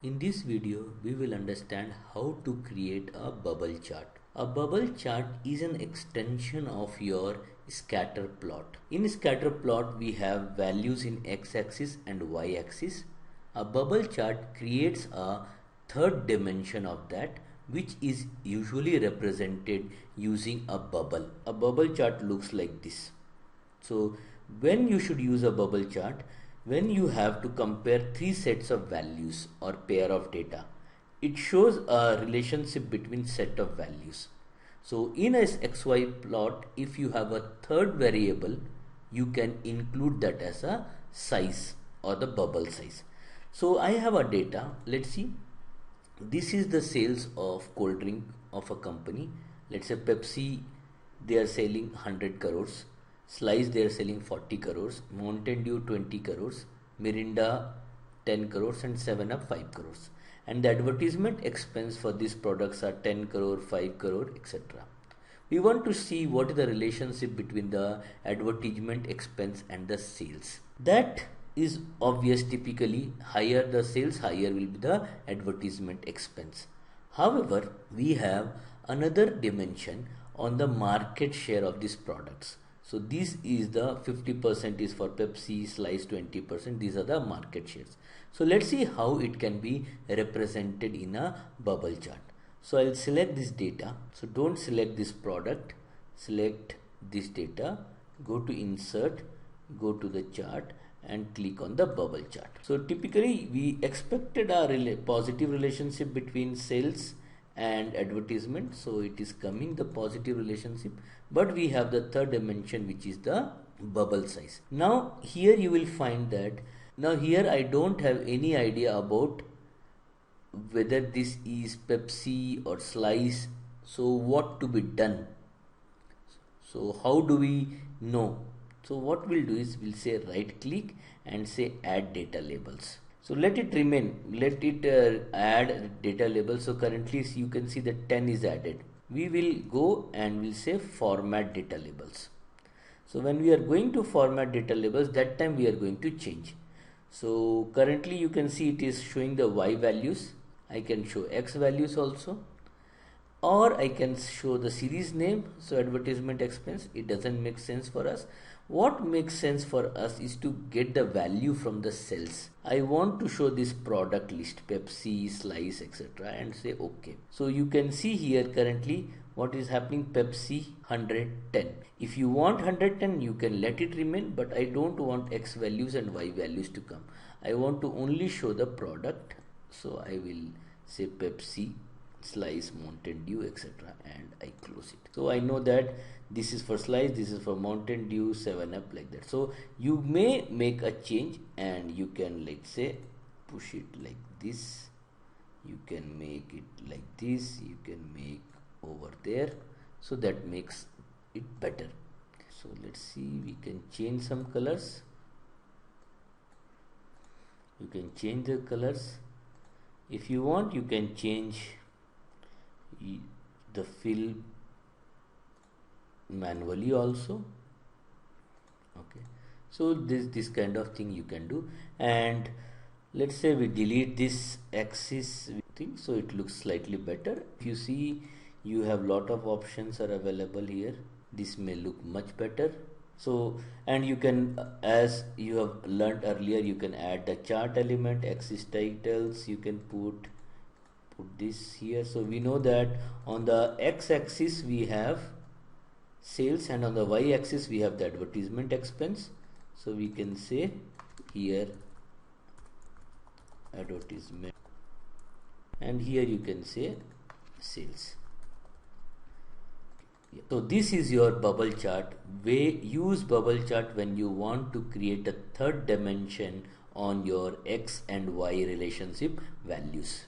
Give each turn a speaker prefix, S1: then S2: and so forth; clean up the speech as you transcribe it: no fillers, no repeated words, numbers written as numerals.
S1: In this video, we will understand how to create a bubble chart. A bubble chart is an extension of your scatter plot. In scatter plot, we have values in x-axis and y-axis. A bubble chart creates a third dimension of that, which is usually represented using a bubble. A bubble chart looks like this. So when you should use a bubble chart, when you have to compare three sets of values or pair of data, it shows a relationship between set of values. So in a XY plot, if you have a third variable, you can include that as a size or the bubble size. So I have a data. Let's see. This is the sales of cold drink of a company. Let's say Pepsi, they are selling 100 crores. Slice, they are selling 40 crores. Mountain Dew 20 crores. Mirinda 10 crores and 7 Up 5 crores. And the advertisement expense for these products are 10 crore, 5 crore, etc. We want to see what is the relationship between the advertisement expense and the sales. That is obvious. Typically, higher the sales, higher will be the advertisement expense. However, we have another dimension on the market share of these products. So this is the 50% is for Pepsi, Slice 20%. These are the market shares. So let's see how it can be represented in a bubble chart. So I'll select this data. So don't select this product, select this data, go to insert, go to the chart and click on the bubble chart. So typically we expected a positive relationship between sales and advertisement, so it is coming the positive relationship, but we have the third dimension, which is the bubble size. Now here you will find that now here I don't have any idea about whether this is Pepsi or Slice. So what to be done? So how do we know? So what we'll do is we'll say right click and say add data labels. So let it remain, let it add data labels. So currently you can see that 10 is added. We will go and we'll say format data labels. So when we are going to format data labels, that time we are going to change. So currently you can see it is showing the Y values. I can show X values also, or I can show the series name. So advertisement expense, it doesn't make sense for us. What makes sense for us is to get the value from the cells. I want to show this product list, Pepsi, Slice, etc. and say OK. So you can see here currently what is happening. Pepsi 110. If you want 110, you can let it remain, but I don't want X values and Y values to come. I want to only show the product. So I will say Pepsi, Slice, Mountain Dew, etc. and I close it. So I know that this is for Slice, this is for Mountain Dew, 7 Up, like that. So you may make a change and you can, let's say, push it like this. You can make it like this. You can make over there. So that makes it better. So let's see, we can change some colors. You can change the colors. If you want, you can change the fill manually also. Okay, so this kind of thing you can do. And let's say we delete this axis thing, so it looks slightly better. If you see, you have lot of options are available here. This may look much better. So, and you can, as you have learned earlier, you can add the chart element, axis titles. You can put this here. So we know that on the x-axis we have sales and on the y-axis we have the advertisement expense. So we can say here advertisement, and here you can say sales. So this is your bubble chart. Use bubble chart when you want to create a third dimension on your X and Y relationship values.